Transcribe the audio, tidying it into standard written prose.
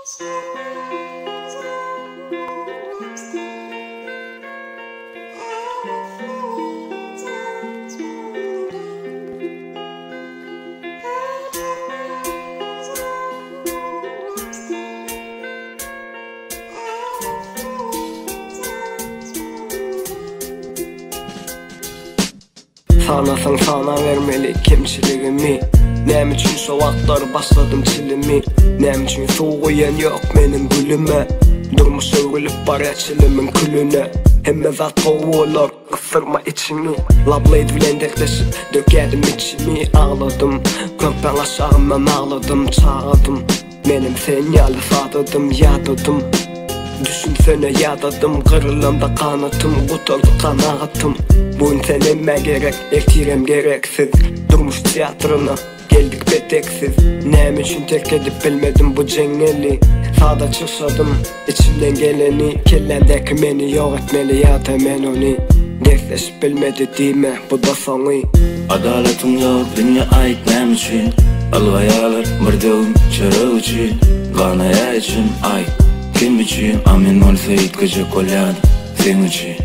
Sanasan sana vermeli kimçiligimi. Nem üçün soğuklar başladım çilimi. Nem üçün soğuyan yok benim gülüme. Durmuş örgülüp bara çilimin külüne. Hemme zat kovular kısırma içimi. Lablaydı bilendekleşip dökerdim içimi. Ağladım kökten aşağımdan ağladım. Çağladım benim senyali sadadım yadadım. Düşünsene yadadım kırılımda kanatım. Kuturdu kanatım. Bugün sen emme gerek, ektirem gereksiz. Durmuş tiyatrona geldik beteksiz. Nem için terk edip bilmedim bu cengeli. Sağda çıksadım içimden geleni. Kellemdeki beni yok etmeli ya da men onu. Defleşip bilmedi diyme bu da sonu. Adaletim yok dünya ait nem için. Alvayalar mırdım çarı için. Ganaya için ay kim için. Amin olsa itkıcı kolyan sen için.